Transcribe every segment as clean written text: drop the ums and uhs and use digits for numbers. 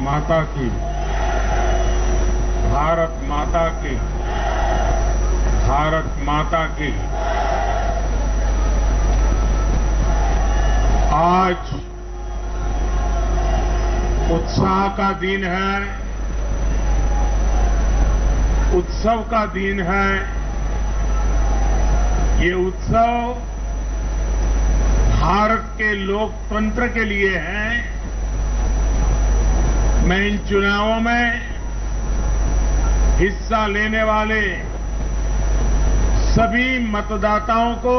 माता की, भारत माता की, भारत माता की। आज उत्साह का दिन है, उत्सव का दिन है। ये उत्सव भारत के लोकतंत्र के लिए है। मैं इन चुनावों में हिस्सा लेने वाले सभी मतदाताओं को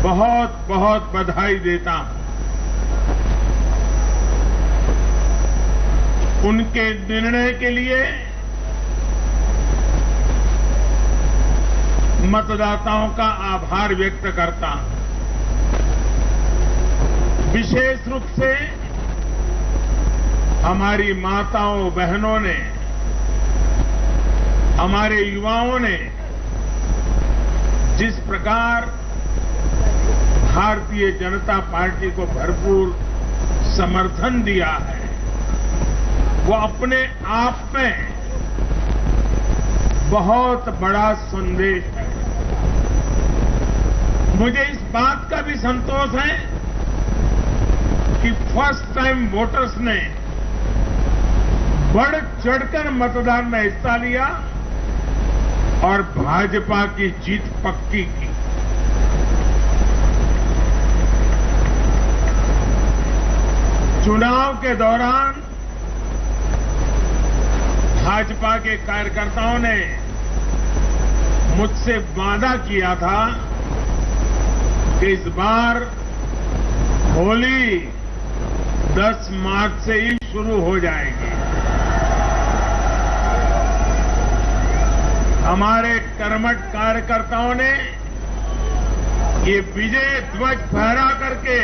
बहुत बहुत बधाई देता हूं। उनके निर्णय के लिए मतदाताओं का आभार व्यक्त करता हूं। विशेष रूप से हमारी माताओं बहनों ने, हमारे युवाओं ने जिस प्रकार भारतीय जनता पार्टी को भरपूर समर्थन दिया है, वो अपने आप में बहुत बड़ा संदेश है। मुझे इस बात का भी संतोष है कि फर्स्ट टाइम वोटर्स ने बढ़ चढ़कर मतदान में हिस्सा लिया और भाजपा की जीत पक्की की। चुनाव के दौरान भाजपा के कार्यकर्ताओं ने मुझसे वादा किया था कि इस बार होली 10 मार्च से ही शुरू हो जाएगी। हमारे कर्मठ कार्यकर्ताओं ने ये विजय ध्वज फहरा करके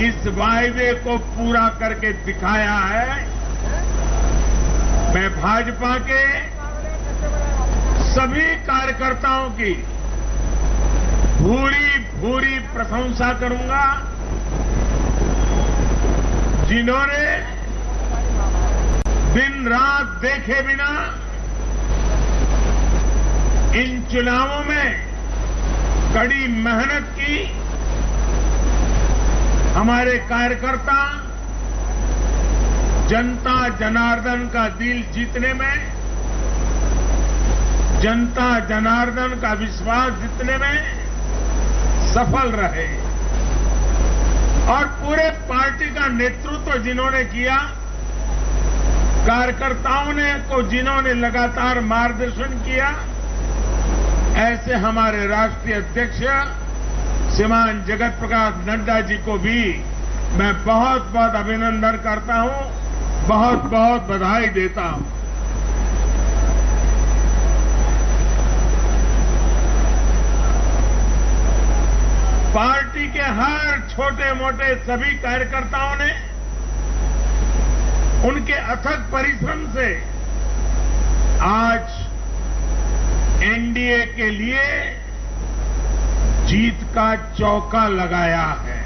इस वायदे को पूरा करके दिखाया है। मैं भाजपा के सभी कार्यकर्ताओं की भूरी प्रशंसा करूंगा, जिन्होंने दिन रात देखे बिना इन चुनावों में कड़ी मेहनत की। हमारे कार्यकर्ता जनता जनार्दन का दिल जीतने में, जनता जनार्दन का विश्वास जीतने में सफल रहे और पूरे पार्टी का नेतृत्व जिन्होंने किया, कार्यकर्ताओं ने को जिन्होंने लगातार मार्गदर्शन किया, ऐसे हमारे राष्ट्रीय अध्यक्ष श्रीमान जगत प्रकाश नड्डा जी को भी मैं बहुत बहुत अभिनंदन करता हूं, बहुत बहुत बधाई देता हूं। पार्टी के हर छोटे मोटे सभी कार्यकर्ताओं ने उनके अथक परिश्रम से आज एनडीए के लिए जीत का चौका लगाया है।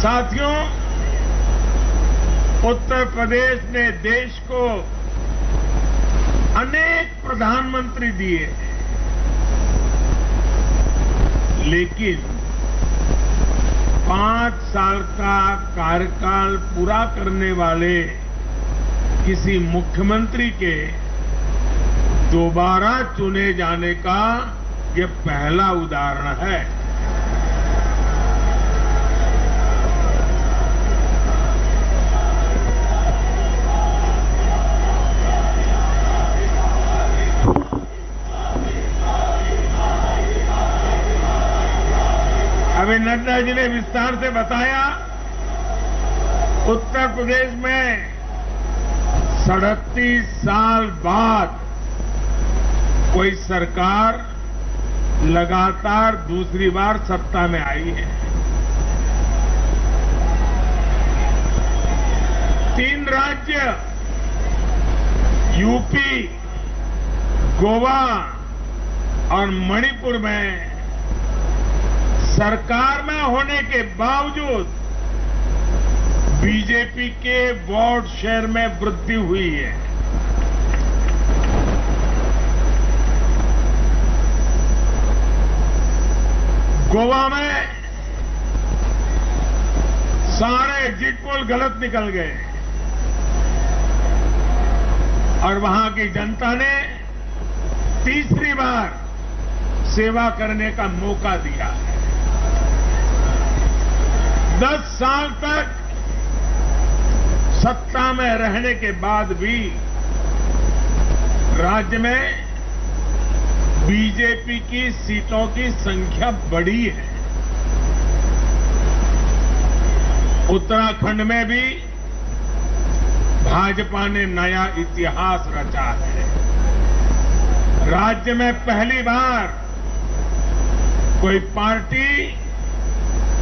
साथियों, उत्तर प्रदेश ने देश को अनेक प्रधानमंत्री दिए, लेकिन 5 साल का कार्यकाल पूरा करने वाले किसी मुख्यमंत्री के दोबारा चुने जाने का ये पहला उदाहरण है। अभी नड्डा जी ने विस्तार से बताया, उत्तर प्रदेश में 37 साल बाद कोई सरकार लगातार दूसरी बार सत्ता में आई है। 3 राज्य यूपी, गोवा और मणिपुर में सरकार में होने के बावजूद बीजेपी के वोट शेयर में वृद्धि हुई है। गोवा में सारे एग्जिट पोल गलत निकल गए और वहां की जनता ने तीसरी बार सेवा करने का मौका दिया है। 10 साल तक सत्ता में रहने के बाद भी राज्य में बीजेपी की सीटों की संख्या बढ़ी है। उत्तराखंड में भी भाजपा ने नया इतिहास रचा है। राज्य में पहली बार कोई पार्टी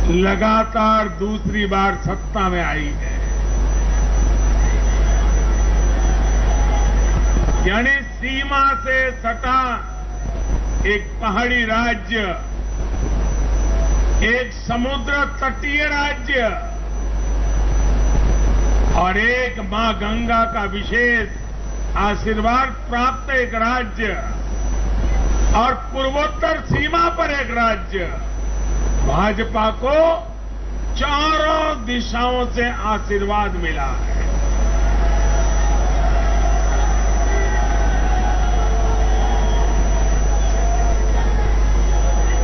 लगातार दूसरी बार सत्ता में आई है। यानी सीमा से सटा एक पहाड़ी राज्य, एक समुद्र तटीय राज्य और एक मां गंगा का विशेष आशीर्वाद प्राप्त एक राज्य और पूर्वोत्तर सीमा पर एक राज्य, भाजपा को चारों दिशाओं से आशीर्वाद मिला है।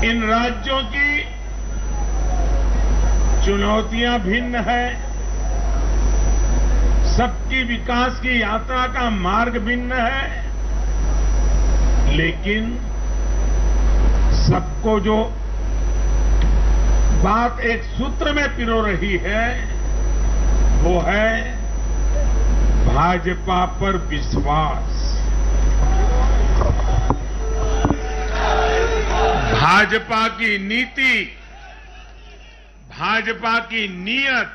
इन राज्यों की चुनौतियां भिन्न है, सबकी विकास की यात्रा का मार्ग भिन्न है, लेकिन सबको जो बात एक सूत्र में पिरो रही है वो है भाजपा पर विश्वास। भाजपा की नीति, भाजपा की नीयत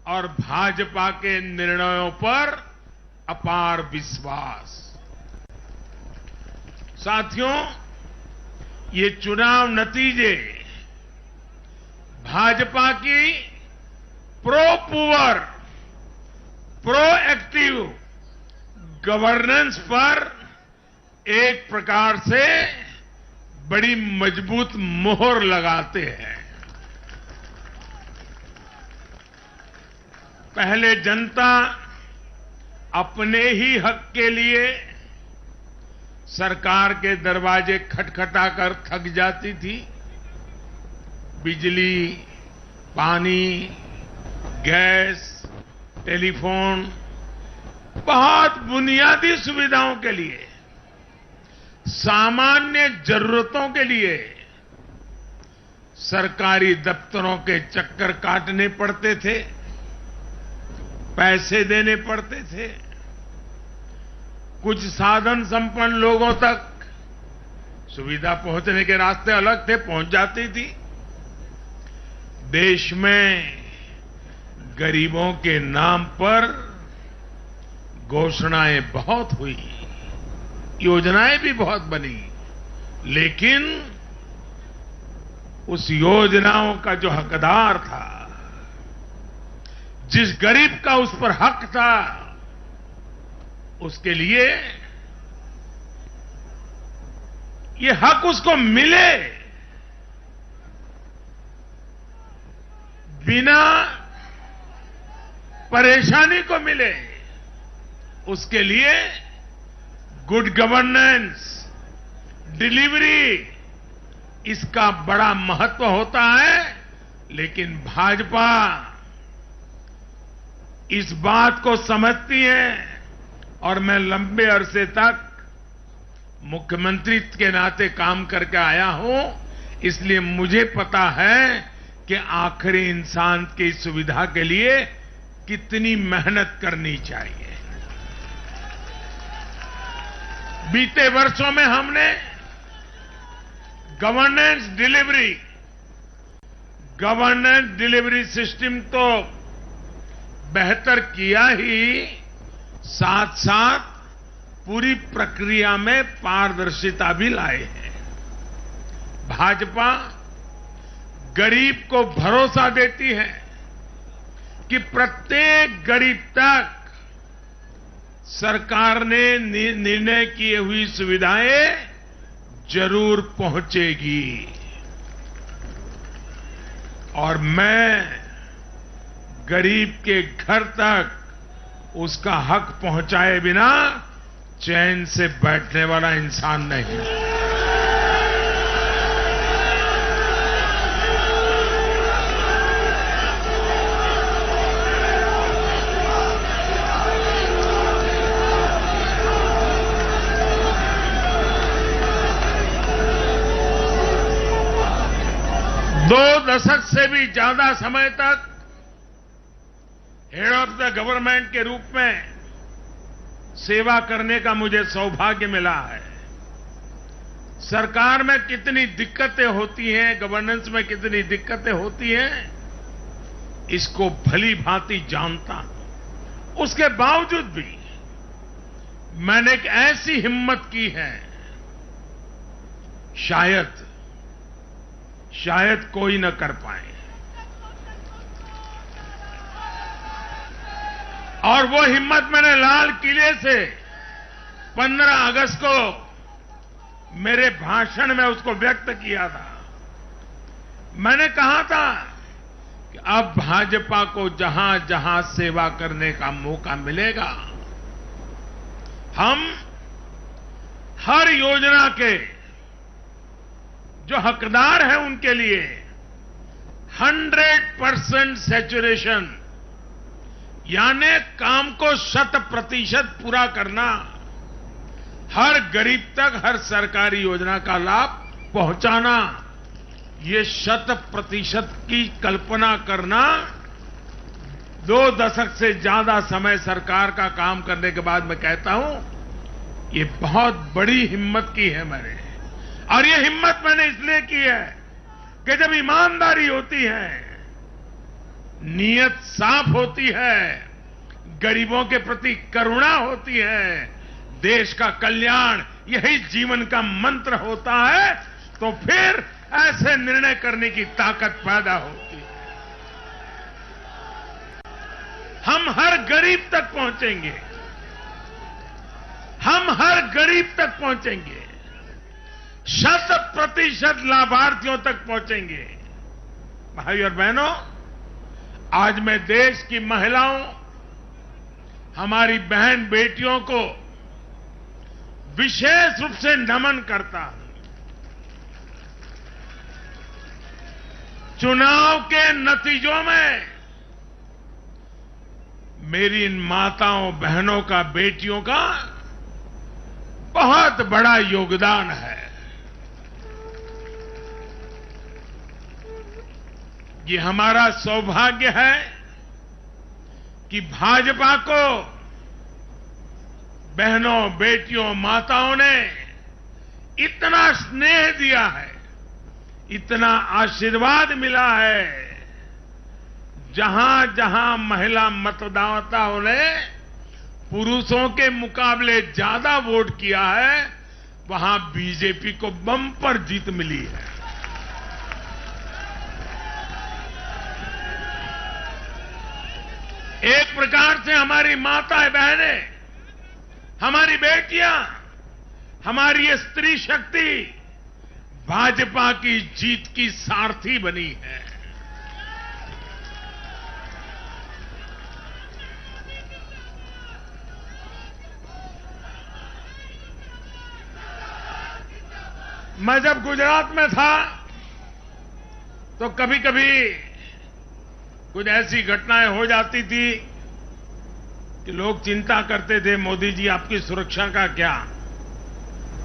और भाजपा के निर्णयों पर अपार विश्वास। साथियों, ये चुनाव नतीजे भाजपा की प्रो एक्टिव गवर्नेंस पर एक प्रकार से बड़ी मजबूत मोहर लगाते हैं। पहले जनता अपने ही हक के लिए सरकार के दरवाजे खटखटाकर थक जाती थी। बिजली, पानी, गैस, टेलीफोन, बहुत बुनियादी सुविधाओं के लिए, सामान्य जरूरतों के लिए सरकारी दफ्तरों के चक्कर काटने पड़ते थे, पैसे देने पड़ते थे। कुछ साधन संपन्न लोगों तक सुविधा पहुंचने के रास्ते अलग थे, पहुंच जाती थी। देश में गरीबों के नाम पर घोषणाएं बहुत हुई, योजनाएं भी बहुत बनी, लेकिन उस योजनाओं का जो हकदार था, जिस गरीब का उस पर हक था, उसके लिए ये हक उसको मिले, बिना परेशानी को मिले, उसके लिए गुड गवर्नेंस, डिलीवरी, इसका बड़ा महत्व होता है। लेकिन भाजपा इस बात को समझती है और मैं लंबे अरसे तक मुख्यमंत्री के नाते काम करके आया हूं, इसलिए मुझे पता है कि आखिरी इंसान की सुविधा के लिए कितनी मेहनत करनी चाहिए। बीते वर्षों में हमने गवर्नेंस डिलीवरी सिस्टम तो बेहतर किया ही, साथ साथ पूरी प्रक्रिया में पारदर्शिता भी लाए हैं। भाजपा गरीब को भरोसा देती है कि प्रत्येक गरीब तक सरकार ने निर्णय किए हुई सुविधाएं जरूर पहुंचेगी। और मैं गरीब के घर तक उसका हक पहुंचाए बिना चैन से बैठने वाला इंसान नहीं। दो दशक से भी ज्यादा समय तक हेड ऑफ द गवर्नमेंट के रूप में सेवा करने का मुझे सौभाग्य मिला है। सरकार में कितनी दिक्कतें होती हैं, गवर्नेंस में कितनी दिक्कतें होती हैं, इसको भली भांति जानता हूं। उसके बावजूद भी मैंने एक ऐसी हिम्मत की है, शायद कोई न कर पाए। और वो हिम्मत मैंने लाल किले से 15 अगस्त को मेरे भाषण में उसको व्यक्त किया था। मैंने कहा था कि अब भाजपा को जहां जहां सेवा करने का मौका मिलेगा, हम हर योजना के जो हकदार हैं उनके लिए 100% सैचुरेशन, यानी काम को 100% पूरा करना, हर गरीब तक हर सरकारी योजना का लाभ पहुंचाना, ये 100% की कल्पना करना 2 दशक से ज्यादा समय सरकार का काम करने के बाद मैं कहता हूं, ये बहुत बड़ी हिम्मत की है मैंने। और ये हिम्मत मैंने इसलिए की है कि जब ईमानदारी होती है, नीयत साफ होती है, गरीबों के प्रति करुणा होती है, देश का कल्याण यही जीवन का मंत्र होता है, तो फिर ऐसे निर्णय करने की ताकत पैदा होती है। हम हर गरीब तक पहुंचेंगे, हम हर गरीब तक पहुंचेंगे, 100% लाभार्थियों तक पहुंचेंगे। भाई और बहनों, आज मैं देश की महिलाओं, हमारी बहन बेटियों को विशेष रूप से नमन करता हूं। चुनाव के नतीजों में मेरी इन माताओं बहनों का, बेटियों का बहुत बड़ा योगदान है। ये हमारा सौभाग्य है कि भाजपा को बहनों, बेटियों, माताओं ने इतना स्नेह दिया है, इतना आशीर्वाद मिला है। जहां जहां महिला मतदाताओं ने पुरुषों के मुकाबले ज्यादा वोट किया है, वहां बीजेपी को बम्पर जीत मिली है। एक प्रकार से हमारी माताएं, बहनें, हमारी बेटियां, हमारी ये स्त्री शक्ति भाजपा की जीत की सारथी बनी है। मैं जब गुजरात में था तो कभी कभी कुछ ऐसी घटनाएं हो जाती थी कि लोग चिंता करते थे, मोदी जी आपकी सुरक्षा का क्या,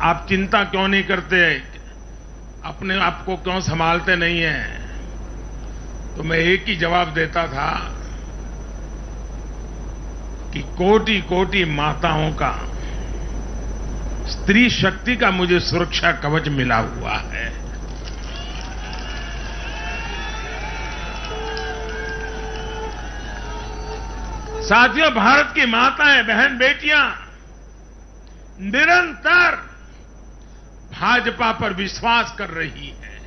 आप चिंता क्यों नहीं करते, अपने आप को क्यों संभालते नहीं हैं। तो मैं एक ही जवाब देता था कि कोटि कोटि माताओं का, स्त्री शक्ति का मुझे सुरक्षा कवच मिला हुआ है। साथियों, भारत की माताएं, बहन, बेटियां निरंतर भाजपा पर विश्वास कर रही हैं।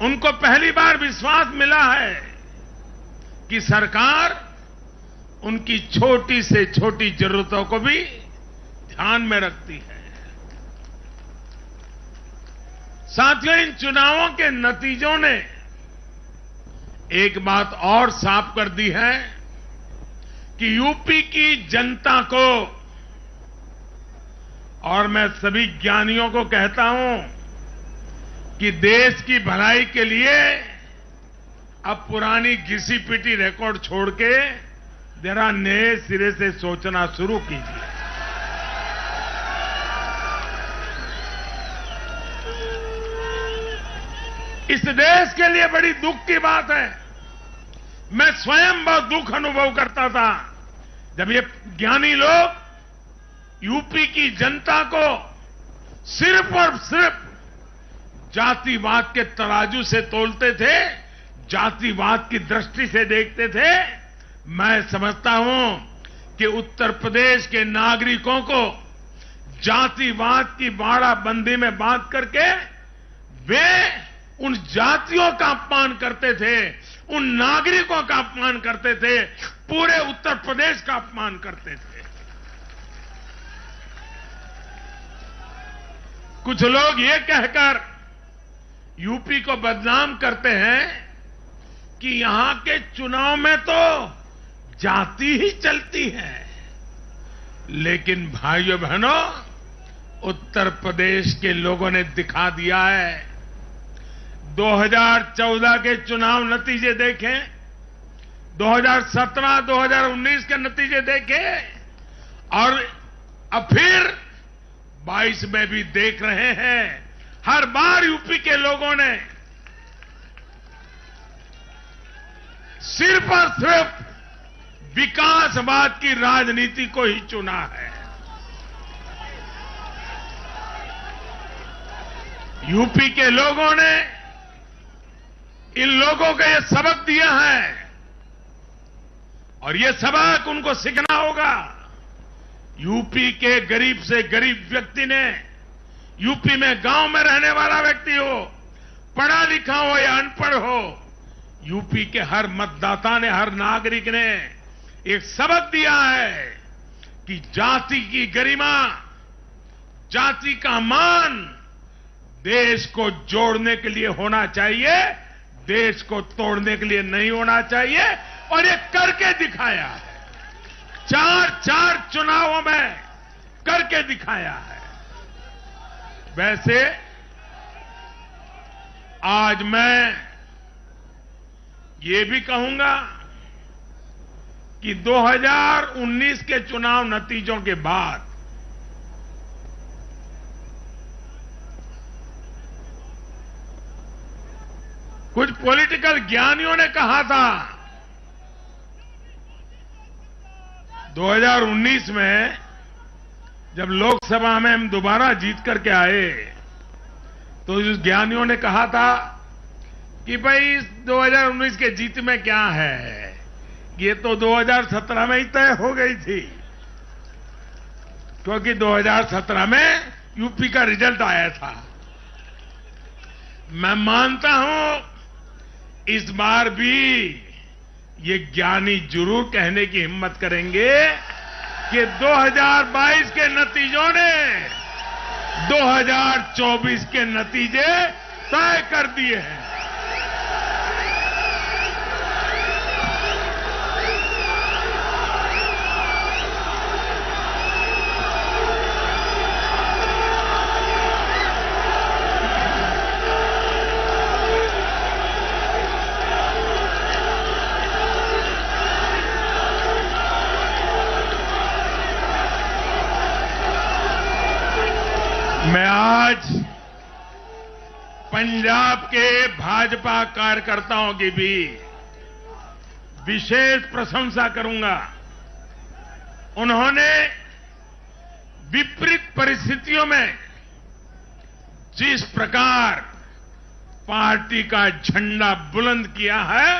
उनको पहली बार विश्वास मिला है कि सरकार उनकी छोटी से छोटी जरूरतों को भी ध्यान में रखती है। साथियों, इन चुनावों के नतीजों ने एक बात और साफ कर दी है कि यूपी की जनता को, और मैं सभी ज्ञानियों को कहता हूं कि देश की भलाई के लिए अब पुरानी घिसी पिटी रिकॉर्ड छोड़ के जरा नए सिरे से सोचना शुरू कीजिए। इस देश के लिए बड़ी दुख की बात है। मैं स्वयं बहुत दुख अनुभव करता था जब ये ज्ञानी लोग यूपी की जनता को सिर्फ और सिर्फ जातिवाद के तराजू से तोलते थे, जातिवाद की दृष्टि से देखते थे। मैं समझता हूं कि उत्तर प्रदेश के नागरिकों को जातिवाद की बाड़ाबंदी में बांध करके वे उन जातियों का अपमान करते थे, उन नागरिकों का अपमान करते थे, पूरे उत्तर प्रदेश का अपमान करते थे। कुछ लोग ये कहकर यूपी को बदनाम करते हैं कि यहां के चुनाव में तो जाति ही चलती है। लेकिन भाइयों बहनों, उत्तर प्रदेश के लोगों ने दिखा दिया है। 2014 के चुनाव नतीजे देखें, 2017-2019 के नतीजे देखें, और अब फिर 22 में भी देख रहे हैं। हर बार यूपी के लोगों ने सिर्फ और सिर्फ विकासवाद की राजनीति को ही चुना है। यूपी के लोगों ने इन लोगों को यह सबक दिया है और यह सबक उनको सीखना होगा। यूपी के गरीब से गरीब व्यक्ति ने, यूपी में गांव में रहने वाला व्यक्ति हो, पढ़ा लिखा हो या अनपढ़ हो, यूपी के हर मतदाता ने, हर नागरिक ने एक सबक दिया है कि जाति की गरिमा, जाति का मान देश को जोड़ने के लिए होना चाहिए, देश को तोड़ने के लिए नहीं होना चाहिए, और ये करके दिखाया है। 4 चुनावों में करके दिखाया है। वैसे आज मैं ये भी कहूंगा कि 2019 के चुनाव नतीजों के बाद कुछ पॉलिटिकल ज्ञानियों ने कहा था 2019 में जब लोकसभा में हम दोबारा जीत करके आए तो उस ज्ञानियों ने कहा था कि भाई 2019 के जीत में क्या है, ये तो 2017 में ही तय हो गई थी, क्योंकि 2017 में यूपी का रिजल्ट आया था। मैं मानता हूं इस बार भी ये ज्ञानी जरूर कहने की हिम्मत करेंगे कि 2022 के नतीजों ने 2024 के नतीजे तय कर दिए हैं। मैं आज पंजाब के भाजपा कार्यकर्ताओं की भी विशेष प्रशंसा करूंगा। उन्होंने विपरीत परिस्थितियों में जिस प्रकार पार्टी का झंडा बुलंद किया है,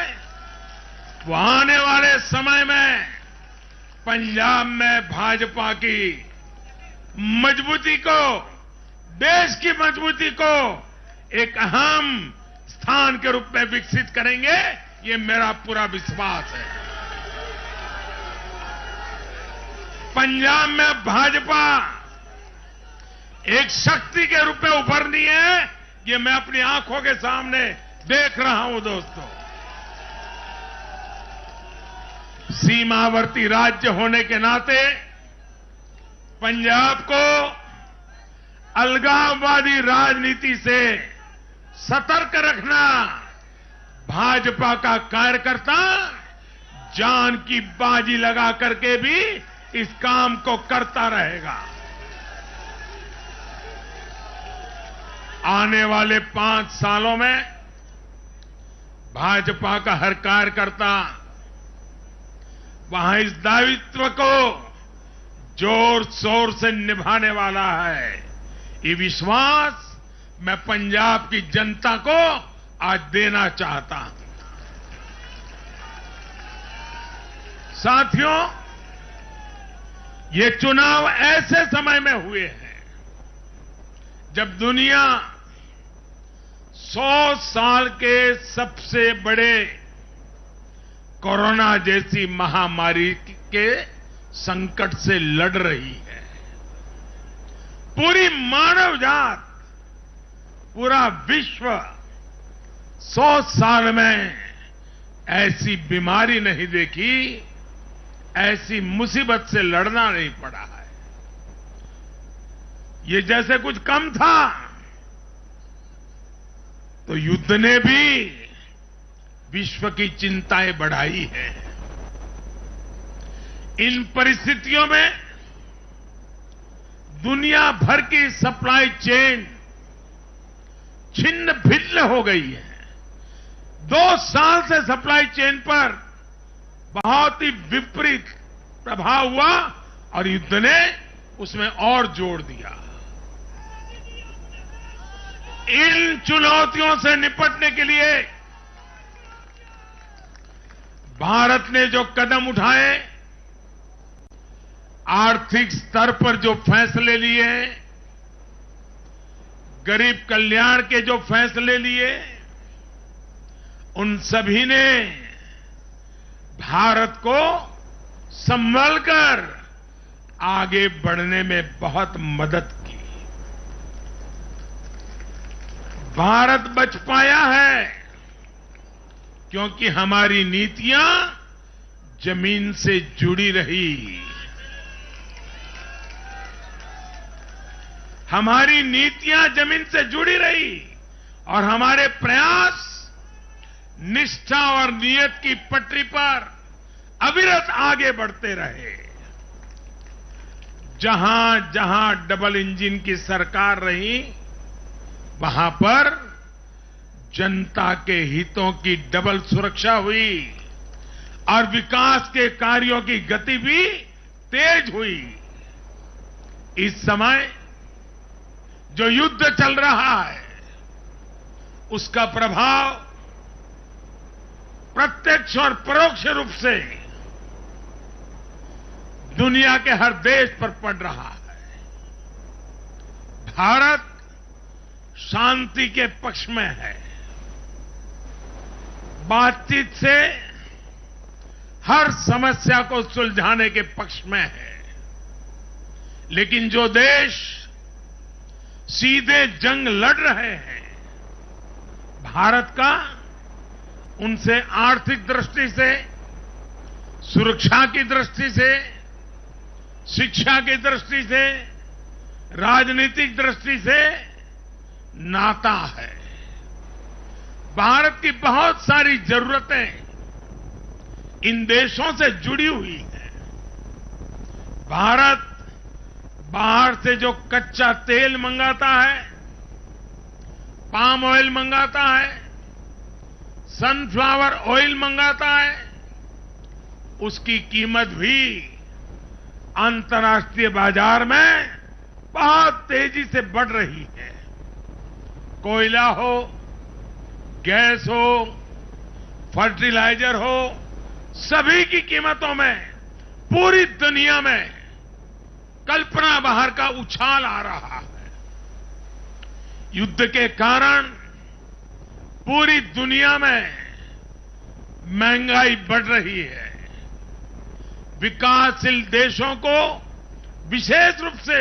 वो आने वाले समय में पंजाब में भाजपा की मजबूती को, देश की मजबूती को एक अहम स्थान के रूप में विकसित करेंगे, ये मेरा पूरा विश्वास है। पंजाब में भाजपा एक शक्ति के रूप में उभरनी है, ये मैं अपनी आंखों के सामने देख रहा हूं दोस्तों। सीमावर्ती राज्य होने के नाते पंजाब को अलगाववादी राजनीति से सतर्क रखना भाजपा का कार्यकर्ता जान की बाजी लगा करके भी इस काम को करता रहेगा। आने वाले 5 सालों में भाजपा का हर कार्यकर्ता वहां इस दायित्व को जोर शोर से निभाने वाला है। ये विश्वास मैं पंजाब की जनता को आज देना चाहता हूं। साथियों, ये चुनाव ऐसे समय में हुए हैं जब दुनिया 100 साल के सबसे बड़े कोरोना जैसी महामारी के संकट से लड़ रही है। पूरी मानव जात, पूरा विश्व 100 साल में ऐसी बीमारी नहीं देखी, ऐसी मुसीबत से लड़ना नहीं पड़ा है। ये जैसे कुछ कम था तो युद्ध ने भी विश्व की चिंताएं बढ़ाई है। इन परिस्थितियों में दुनिया भर की सप्लाई चेन छिन्न भिन्न हो गई है। 2 साल से सप्लाई चेन पर बहुत ही विपरीत प्रभाव हुआ और युद्ध ने उसमें और जोड़ दिया। इन चुनौतियों से निपटने के लिए भारत ने जो कदम उठाए, आर्थिक स्तर पर जो फैसले लिए, गरीब कल्याण के जो फैसले लिए, उन सभी ने भारत को संभलकर आगे बढ़ने में बहुत मदद की। भारत बच पाया है क्योंकि हमारी नीतियां जमीन से जुड़ी रही। हमारी नीतियां जमीन से जुड़ी रही और हमारे प्रयास निष्ठा और नियत की पटरी पर अविरत आगे बढ़ते रहे। जहां जहां डबल इंजन की सरकार रही, वहां पर जनता के हितों की डबल सुरक्षा हुई और विकास के कार्यों की गति भी तेज हुई। इस समय जो युद्ध चल रहा है, उसका प्रभाव प्रत्यक्ष और परोक्ष रूप से दुनिया के हर देश पर पड़ रहा है। भारत शांति के पक्ष में है, बातचीत से हर समस्या को सुलझाने के पक्ष में है। लेकिन जो देश सीधे जंग लड़ रहे हैं, भारत का उनसे आर्थिक दृष्टि से, सुरक्षा की दृष्टि से, शिक्षा की दृष्टि से, राजनीतिक दृष्टि से नाता है। भारत की बहुत सारी जरूरतें इन देशों से जुड़ी हुई हैं। भारत बाहर से जो कच्चा तेल मंगाता है, पाम ऑयल मंगाता है, सनफ्लावर ऑयल मंगाता है, उसकी कीमत भी अंतर्राष्ट्रीय बाजार में बहुत तेजी से बढ़ रही है। कोयला हो, गैस हो, फर्टिलाइजर हो, सभी की कीमतों में पूरी दुनिया में कल्पना बाहर का उछाल आ रहा है। युद्ध के कारण पूरी दुनिया में महंगाई बढ़ रही है। विकासशील देशों को विशेष रूप से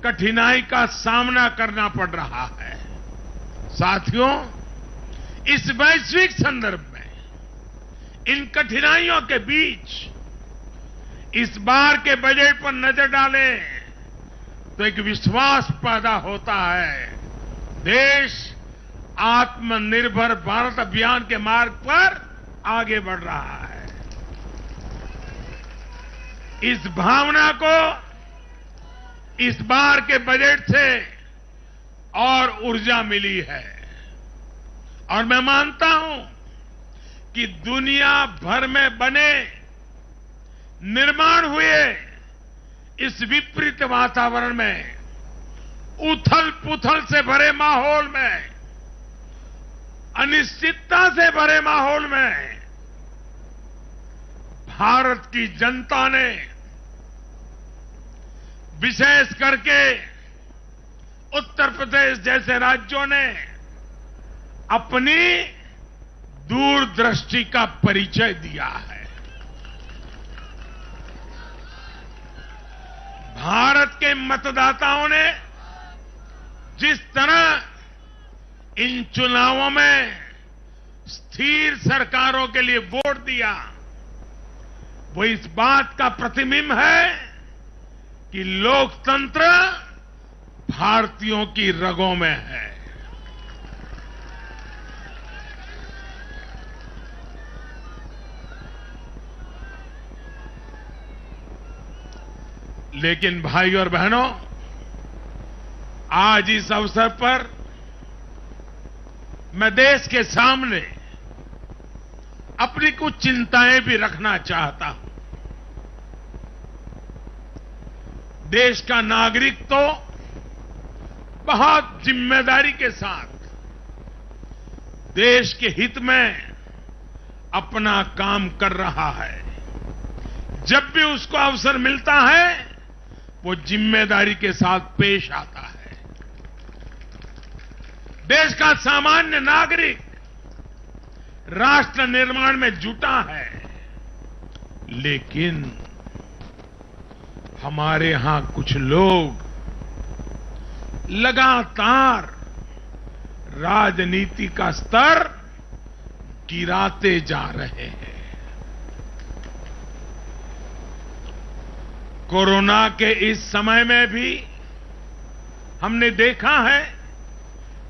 कठिनाई का सामना करना पड़ रहा है। साथियों, इस वैश्विक संदर्भ में इन कठिनाइयों के बीच इस बार के बजट पर नजर डालें तो एक विश्वास पैदा होता है। देश आत्मनिर्भर भारत अभियान के मार्ग पर आगे बढ़ रहा है। इस भावना को इस बार के बजट से और ऊर्जा मिली है और मैं मानता हूं कि दुनिया भर में बने निर्माण हुए इस विपरीत वातावरण में, उथल पुथल से भरे माहौल में, अनिश्चितता से भरे माहौल में भारत की जनता ने विशेष करके उत्तर प्रदेश जैसे राज्यों ने अपनी दूरदृष्टि का परिचय दिया है। भारत के मतदाताओं ने जिस तरह इन चुनावों में स्थिर सरकारों के लिए वोट दिया, वो इस बात का प्रतिबिंब है कि लोकतंत्र भारतीयों की रगों में है। लेकिन भाई और बहनों, आज इस अवसर पर मैं देश के सामने अपनी कुछ चिंताएं भी रखना चाहता हूं। देश का नागरिक तो बहुत जिम्मेदारी के साथ देश के हित में अपना काम कर रहा है। जब भी उसको अवसर मिलता है वो जिम्मेदारी के साथ पेश आता है। देश का सामान्य नागरिक राष्ट्र निर्माण में जुटा है, लेकिन हमारे यहां कुछ लोग लगातार राजनीति का स्तर गिराते जा रहे हैं। कोरोना के इस समय में भी हमने देखा है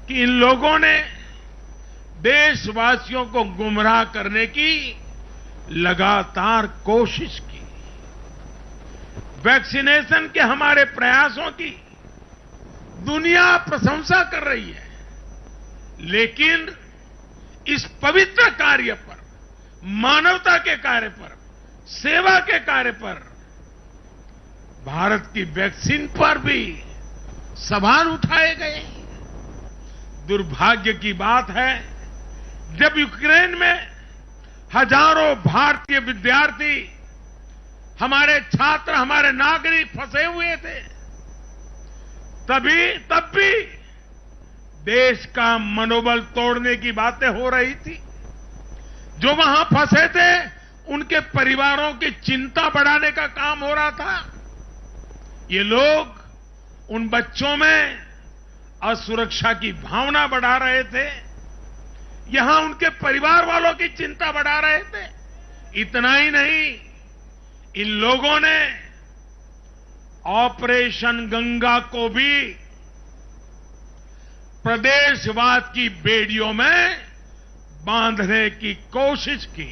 कि इन लोगों ने देशवासियों को गुमराह करने की लगातार कोशिश की। वैक्सीनेशन के हमारे प्रयासों की दुनिया प्रशंसा कर रही है, लेकिन इस पवित्र कार्य पर, मानवता के कार्य पर, सेवा के कार्य पर, भारत की वैक्सीन पर भी सवाल उठाए गए। दुर्भाग्य की बात है, जब यूक्रेन में हजारों भारतीय विद्यार्थी, हमारे छात्र, हमारे नागरिक फंसे हुए थे, तब भी देश का मनोबल तोड़ने की बातें हो रही थी। जो वहां फंसे थे उनके परिवारों की चिंता बढ़ाने का काम हो रहा था। ये लोग उन बच्चों में असुरक्षा की भावना बढ़ा रहे थे, यहां उनके परिवार वालों की चिंता बढ़ा रहे थे। इतना ही नहीं, इन लोगों ने ऑपरेशन गंगा को भी प्रदेशवाद की बेड़ियों में बांधने की कोशिश की।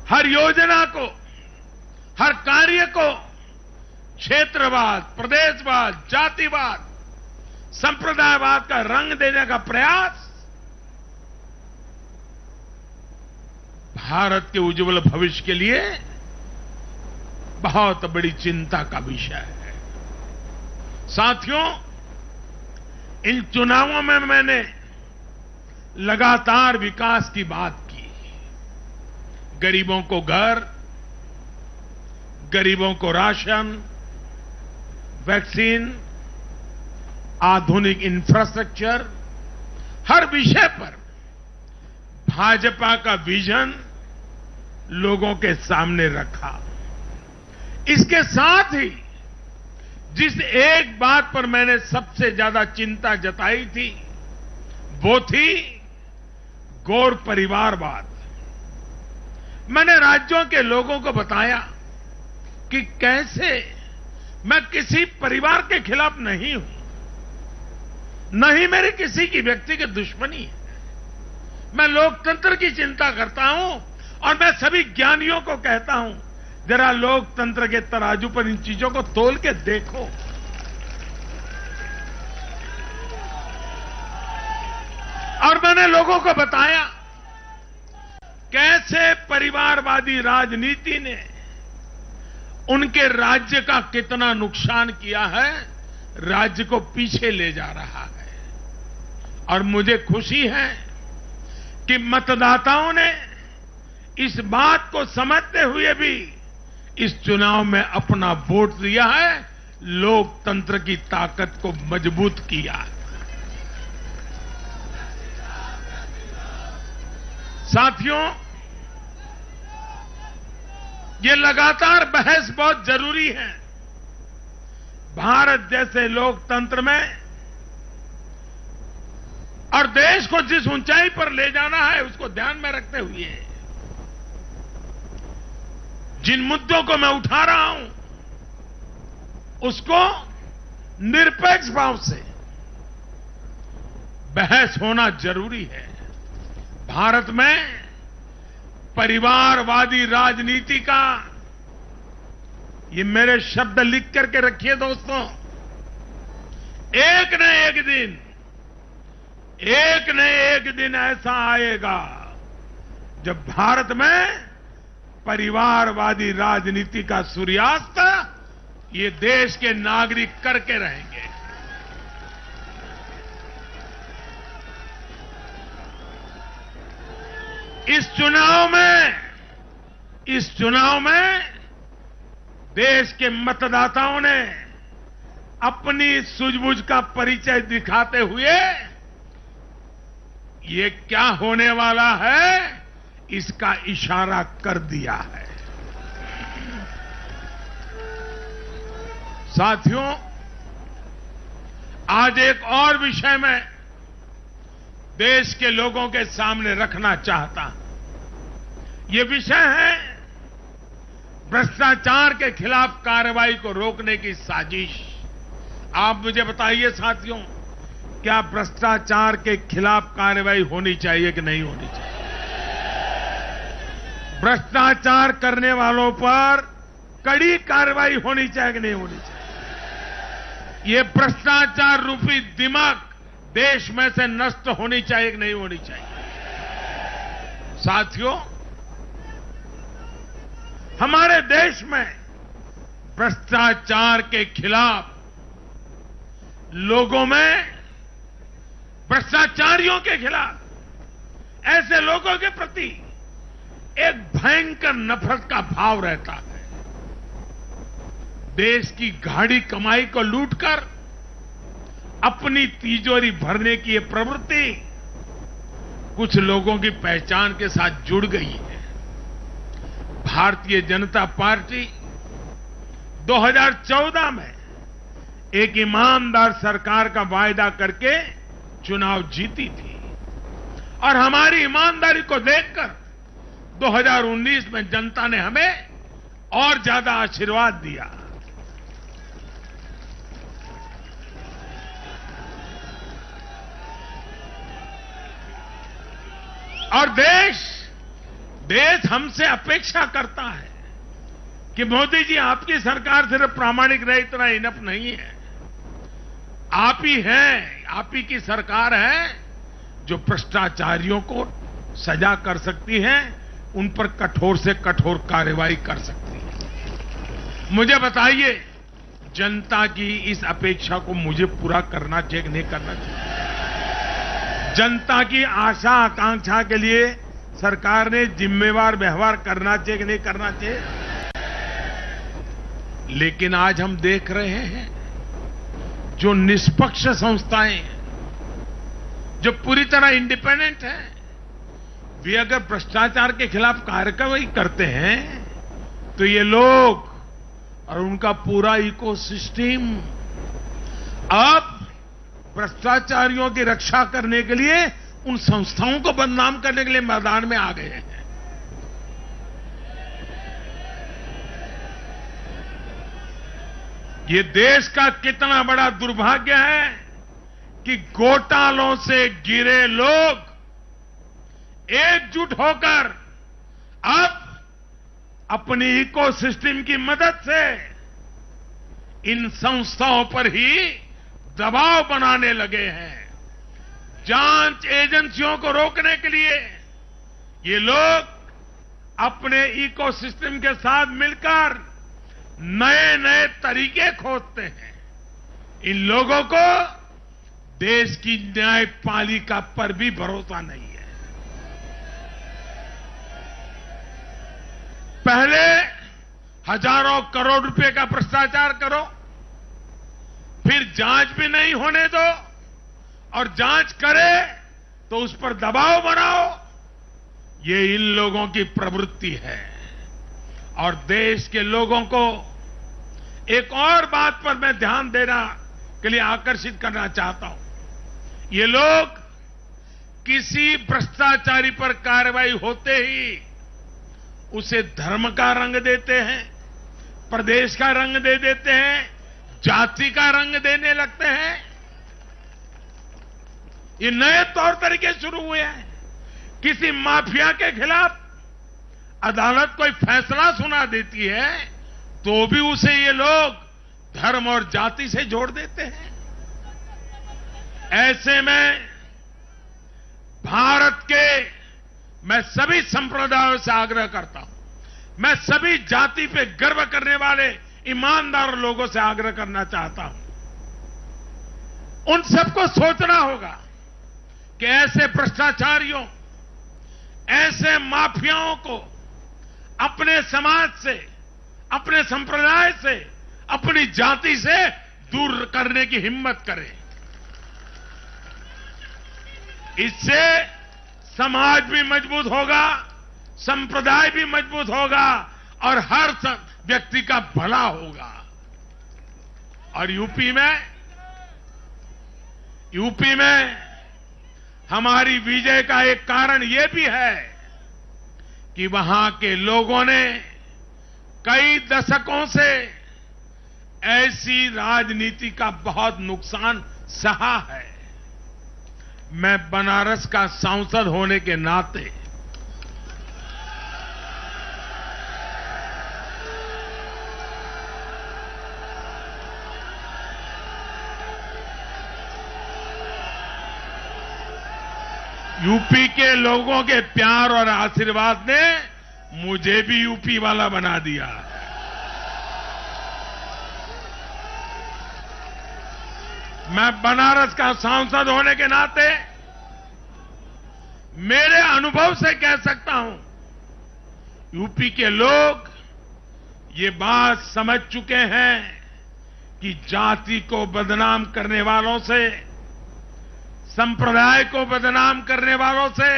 हर योजना को, हर कार्य को क्षेत्रवाद, प्रदेशवाद, जातिवाद, संप्रदायवाद का रंग देने का प्रयास भारत के उज्जवल भविष्य के लिए बहुत बड़ी चिंता का विषय है। साथियों, इन चुनावों में मैंने लगातार विकास की बात की। गरीबों को घर, गरीबों को राशन, वैक्सीन, आधुनिक इंफ्रास्ट्रक्चर, हर विषय पर भाजपा का विजन लोगों के सामने रखा। इसके साथ ही जिस एक बात पर मैंने सबसे ज्यादा चिंता जताई थी वो थी गौर परिवारवाद। मैंने राज्यों के लोगों को बताया कि कैसे मैं किसी परिवार के खिलाफ नहीं हूं, न ही मेरी किसी की व्यक्तिगत दुश्मनी है। मैं लोकतंत्र की चिंता करता हूं और मैं सभी ज्ञानियों को कहता हूं, जरा लोकतंत्र के तराजू पर इन चीजों को तोल के देखो। और मैंने लोगों को बताया कैसे परिवारवादी राजनीति ने उनके राज्य का कितना नुकसान किया है, राज्य को पीछे ले जा रहा है। और मुझे खुशी है कि मतदाताओं ने इस बात को समझते हुए भी इस चुनाव में अपना वोट दिया है, लोकतंत्र की ताकत को मजबूत किया है। साथियों, ये लगातार बहस बहुत जरूरी है। भारत जैसे लोकतंत्र में और देश को जिस ऊंचाई पर ले जाना है उसको ध्यान में रखते हुए जिन मुद्दों को मैं उठा रहा हूं उसको निरपेक्ष भाव से बहस होना जरूरी है। भारत में परिवारवादी राजनीति का, ये मेरे शब्द लिख करके रखिए दोस्तों, एक न एक दिन ऐसा आएगा जब भारत में परिवारवादी राजनीति का सूर्यास्त ये देश के नागरिक करके रहेंगे। इस चुनाव में देश के मतदाताओं ने अपनी सूझबूझ का परिचय दिखाते हुए ये क्या होने वाला है इसका इशारा कर दिया है। साथियों, आज एक और विषय में देश के लोगों के सामने रखना चाहता हूं। ये विषय है भ्रष्टाचार के खिलाफ कार्रवाई को रोकने की साजिश। आप मुझे बताइए साथियों, क्या भ्रष्टाचार के खिलाफ कार्रवाई होनी चाहिए कि नहीं होनी चाहिए? भ्रष्टाचार करने वालों पर कड़ी कार्रवाई होनी चाहिए कि नहीं होनी चाहिए? ये भ्रष्टाचार रूपी दिमाग देश में से नष्ट होनी चाहिए कि नहीं होनी चाहिए? साथियों, हमारे देश में भ्रष्टाचार के खिलाफ लोगों में, भ्रष्टाचारियों के खिलाफ, ऐसे लोगों के प्रति एक भयंकर नफरत का भाव रहता है। देश की गाढ़ी कमाई को लूटकर अपनी तिजोरी भरने की ये प्रवृत्ति कुछ लोगों की पहचान के साथ जुड़ गई है। भारतीय जनता पार्टी 2014 में एक ईमानदार सरकार का वायदा करके चुनाव जीती थी और हमारी ईमानदारी को देखकर 2019 में जनता ने हमें और ज्यादा आशीर्वाद दिया। और देश हमसे अपेक्षा करता है कि मोदी जी, आपकी सरकार सिर्फ प्रामाणिक रहे इतना इनफ नहीं है। आप ही हैं, आप ही की सरकार है जो भ्रष्टाचारियों को सजा कर सकती है, उन पर कठोर से कठोर कार्रवाई कर सकती है। मुझे बताइए, जनता की इस अपेक्षा को मुझे पूरा करना चाहिए कि नहीं करना चाहिए? जनता की आशा आकांक्षा के लिए सरकार ने जिम्मेवार व्यवहार करना चाहिए कि नहीं करना चाहिए? लेकिन आज हम देख रहे हैं जो निष्पक्ष संस्थाएं हैं, जो पूरी तरह इंडिपेंडेंट हैं, वे अगर भ्रष्टाचार के खिलाफ कार्रवाई करते हैं तो ये लोग और उनका पूरा इकोसिस्टम अब भ्रष्टाचारियों की रक्षा करने के लिए उन संस्थाओं को बदनाम करने के लिए मैदान में आ गए हैं। ये देश का कितना बड़ा दुर्भाग्य है कि घोटालों से घिरे लोग एकजुट होकर अब अपनी इकोसिस्टम की मदद से इन संस्थाओं पर ही दबाव बनाने लगे हैं। जांच एजेंसियों को रोकने के लिए ये लोग अपने इकोसिस्टम के साथ मिलकर नए नए तरीके खोजते हैं। इन लोगों को देश की न्यायपालिका पर भी भरोसा नहीं है। पहले हजारों करोड़ रुपए का भ्रष्टाचार करो, फिर जांच भी नहीं होने दो, और जांच करे तो उस पर दबाव बनाओ। ये इन लोगों की प्रवृत्ति है। और देश के लोगों को एक और बात पर मैं ध्यान देना के लिए आकर्षित करना चाहता हूं। ये लोग किसी भ्रष्टाचारी पर कार्रवाई होते ही उसे धर्म का रंग देते हैं, प्रदेश का रंग दे देते हैं, जाति का रंग देने लगते हैं। ये नए तौर तरीके शुरू हुए हैं। किसी माफिया के खिलाफ अदालत कोई फैसला सुना देती है तो भी उसे ये लोग धर्म और जाति से जोड़ देते हैं। ऐसे में भारत के मैं सभी संप्रदायों से आग्रह करता हूं, मैं सभी जाति पे गर्व करने वाले ईमानदार लोगों से आग्रह करना चाहता हूं, उन सबको सोचना होगा कि ऐसे भ्रष्टाचारियों, ऐसे माफियाओं को अपने समाज से, अपने संप्रदाय से, अपनी जाति से दूर करने की हिम्मत करें। इससे समाज भी मजबूत होगा, संप्रदाय भी मजबूत होगा और हर व्यक्ति का भला होगा। और यूपी में हमारी विजय का एक कारण यह भी है कि वहां के लोगों ने कई दशकों से ऐसी राजनीति का बहुत नुकसान सहा है। मैं बनारस का सांसद होने के नाते यूपी के लोगों के प्यार और आशीर्वाद ने मुझे भी यूपी वाला बना दिया है। मैं बनारस का सांसद होने के नाते मेरे अनुभव से कह सकता हूं, यूपी के लोग ये बात समझ चुके हैं कि जाति को बदनाम करने वालों से, संप्रदाय को बदनाम करने वालों से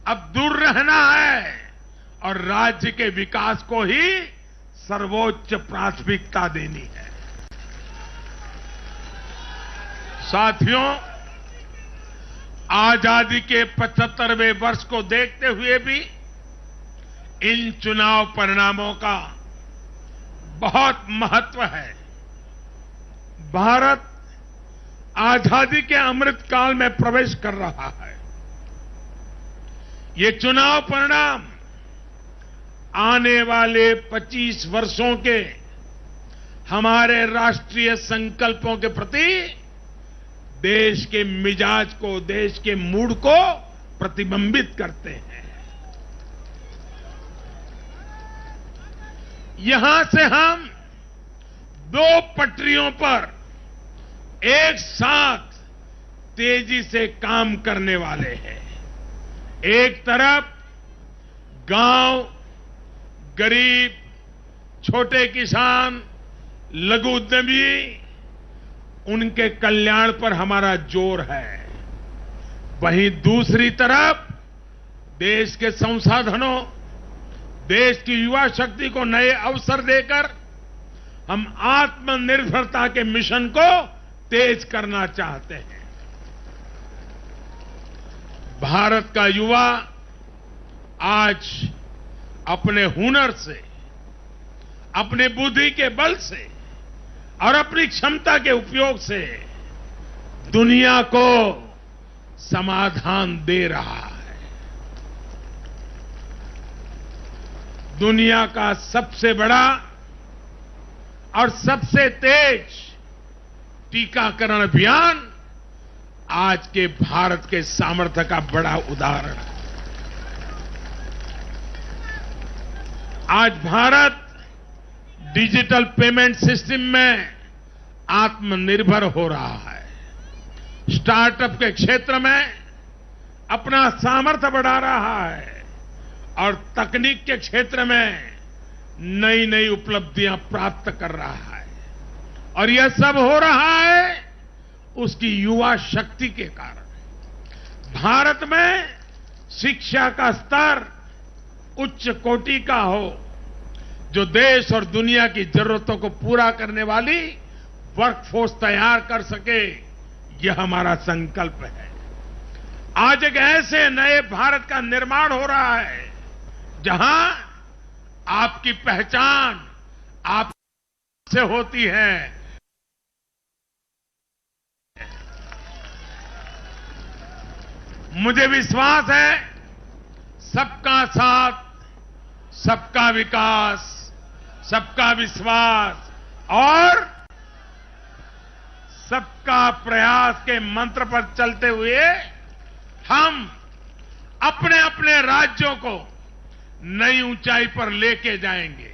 अब दूर रहना है और राज्य के विकास को ही सर्वोच्च प्राथमिकता देनी है। साथियों, आजादी के 75वें वर्ष को देखते हुए भी इन चुनाव परिणामों का बहुत महत्व है। भारत आजादी के अमृत काल में प्रवेश कर रहा है। ये चुनाव परिणाम आने वाले 25 वर्षों के हमारे राष्ट्रीय संकल्पों के प्रति देश के मिजाज को, देश के मूड को प्रतिबिंबित करते हैं। यहां से हम दो पटरियों पर एक साथ तेजी से काम करने वाले हैं। एक तरफ गांव, गरीब, छोटे किसान, लघु उद्यमी, उनके कल्याण पर हमारा जोर है। वहीं दूसरी तरफ देश के संसाधनों, देश की युवा शक्ति को नए अवसर देकर हम आत्मनिर्भरता के मिशन को तेज करना चाहते हैं। भारत का युवा आज अपने हुनर से, अपने बुद्धि के बल से और अपनी क्षमता के उपयोग से दुनिया को समाधान दे रहा है। दुनिया का सबसे बड़ा और सबसे तेज टीकाकरण अभियान आज के भारत के सामर्थ्य का बड़ा उदाहरण है। आज भारत डिजिटल पेमेंट सिस्टम में आत्मनिर्भर हो रहा है। स्टार्टअप के क्षेत्र में अपना सामर्थ्य बढ़ा रहा है और तकनीक के क्षेत्र में नई नई उपलब्धियां प्राप्त कर रहा है। और यह सब हो रहा है उसकी युवा शक्ति के कारण। भारत में शिक्षा का स्तर उच्च कोटि का हो, जो देश और दुनिया की जरूरतों को पूरा करने वाली वर्कफोर्स तैयार कर सके, यह हमारा संकल्प है। आज एक ऐसे नए भारत का निर्माण हो रहा है जहां आपकी पहचान आप से होती है। मुझे विश्वास है सबका साथ, सबका विकास, सबका विश्वास और सबका प्रयास के मंत्र पर चलते हुए हम अपने अपने राज्यों को नई ऊंचाई पर लेके जाएंगे।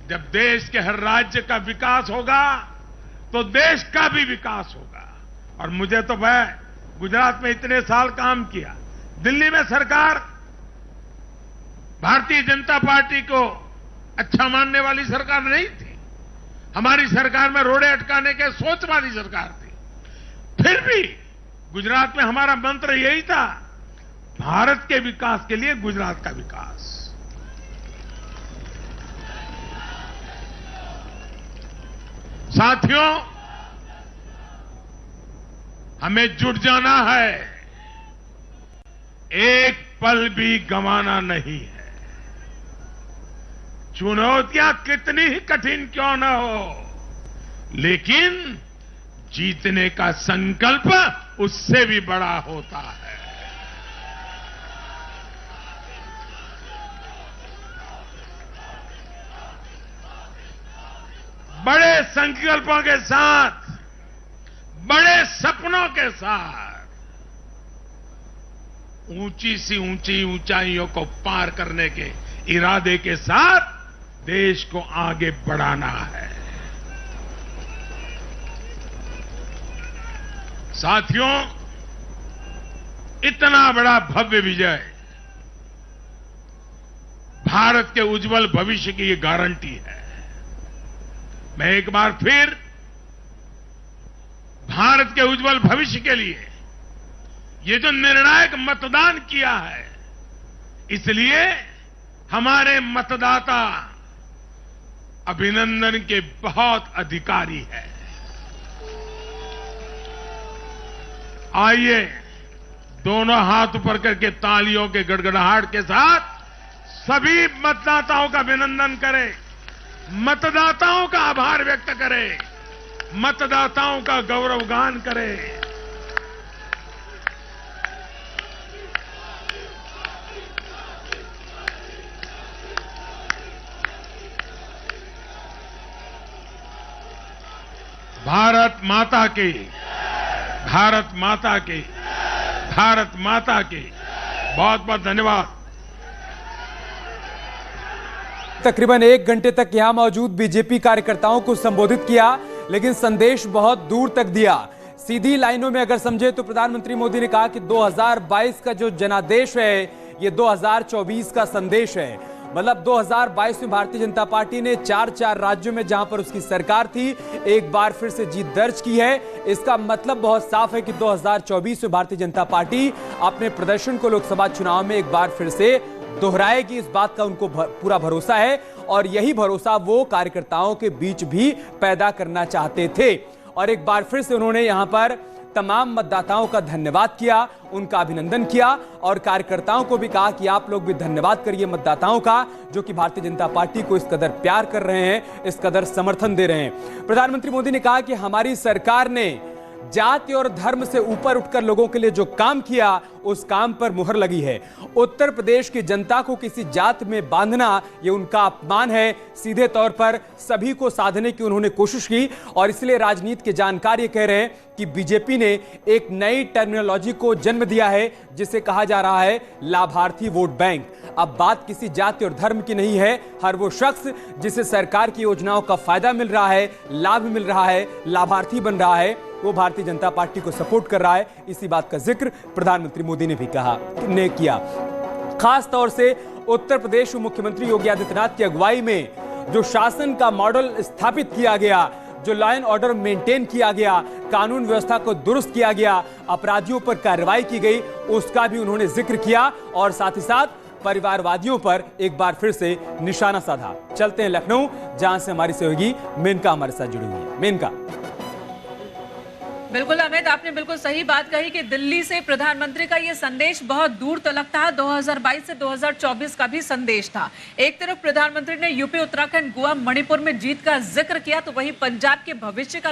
जब देश के हर राज्य का विकास होगा तो देश का भी विकास होगा। और मुझे तो मैं गुजरात में इतने साल काम किया, दिल्ली में सरकार भारतीय जनता पार्टी को अच्छा मानने वाली सरकार नहीं थी। हमारी सरकार में रोड़े अटकाने के सोच वाली सरकार थी। फिर भी गुजरात में हमारा मंत्र यही था, भारत के विकास के लिए गुजरात का विकास। साथियों, हमें जुट जाना है, एक पल भी गंवाना नहीं है। चुनौतियां कितनी ही कठिन क्यों न हो, लेकिन जीतने का संकल्प उससे भी बड़ा होता है। बड़े संकल्पों के साथ, बड़े सपनों के साथ ऊंची सी ऊंची ऊंचाइयों को पार करने के इरादे के साथ देश को आगे बढ़ाना है। साथियों, इतना बड़ा भव्य विजय भारत के उज्जवल भविष्य की ये गारंटी है। मैं एक बार फिर भारत के उज्जवल भविष्य के लिए ये जो निर्णायक मतदान किया है, इसलिए हमारे मतदाता अभिनंदन के बहुत अधिकारी है। आइए दोनों हाथ ऊपर करके तालियों के गड़गड़ाहट के साथ सभी मतदाताओं का अभिनंदन करें, मतदाताओं का आभार व्यक्त करें, मतदाताओं का गौरवगान करें। भारत माता की, भारत माता की, भारत माता की। बहुत बहुत धन्यवाद। तकरीबन 1 घंटे तक यहां मौजूद बीजेपी कार्यकर्ताओं को संबोधित किया, लेकिन संदेश बहुत दूर तक दिया। सीधी लाइनों में अगर समझे तो प्रधानमंत्री मोदी ने कहा कि 2022 का जो जनादेश है, ये 2024 का संदेश है। मतलब 2022 में भारतीय जनता पार्टी ने 4 राज्यों में जहां पर उसकी सरकार थी एक बार फिर से जीत दर्ज की है। इसका मतलब बहुत साफ है कि 2024 में भारतीय जनता पार्टी अपने प्रदर्शन को लोकसभा चुनाव में एक बार फिर से दोहराएगी। इस बात का उनको पूरा भरोसा है और यही भरोसा वो कार्यकर्ताओं के बीच भी पैदा करना चाहते थे। और एक बार फिर से उन्होंने यहां पर तमाम मतदाताओं का धन्यवाद किया, उनका अभिनंदन किया और कार्यकर्ताओं को भी कहा कि आप लोग भी धन्यवाद करिए मतदाताओं का, जो कि भारतीय जनता पार्टी को इस कदर प्यार कर रहे हैं, इस कदर समर्थन दे रहे हैं। प्रधानमंत्री मोदी ने कहा कि हमारी सरकार ने जाति और धर्म से ऊपर उठकर लोगों के लिए जो काम किया उस काम पर मुहर लगी है। उत्तर प्रदेश की जनता को किसी जात में बांधना यह उनका अपमान है। सीधे तौर पर सभी को साधने की उन्होंने कोशिश की और इसलिए राजनीति के जानकार ये कह रहे हैं कि बीजेपी ने एक नई टर्मिनोलॉजी को जन्म दिया है जिसे कहा जा रहा है लाभार्थी वोट बैंक। अब बात किसी जाति और धर्म की नहीं है। हर वो शख्स जिसे सरकार की योजनाओं का फायदा मिल रहा है, लाभ मिल रहा है, लाभार्थी बन रहा है, वो भारतीय जनता पार्टी को सपोर्ट कर रहा है। इसी बात का जिक्र प्रधानमंत्री मोदी ने भी किया। खास तौर से उत्तर प्रदेश के मुख्यमंत्री योगी आदित्यनाथ की अगुवाई में जो शासन का मॉडल स्थापित किया गया, जो लॉ एंड ऑर्डर मेंटेन किया गया, कानून व्यवस्था को दुरुस्त किया गया, अपराधियों पर कार्रवाई की गई, उसका भी उन्होंने जिक्र किया और साथ ही साथ परिवारवादियों पर एक बार फिर से निशाना साधा। चलते हैं लखनऊ, जहां से हमारी सहयोगी मेनका हमारे साथ जुड़ी हुई है। मेनका। बिल्कुल अमित, आपने बिल्कुल सही बात कही कि दिल्ली से प्रधानमंत्री का ये संदेश बहुत दूर तलक था। 2022 से 2024 का भी संदेश था। एक तरफ प्रधानमंत्री ने यूपी, उत्तराखंड, गोवा, मणिपुर में जीत का जिक्र किया तो वहीं पंजाब के भविष्य का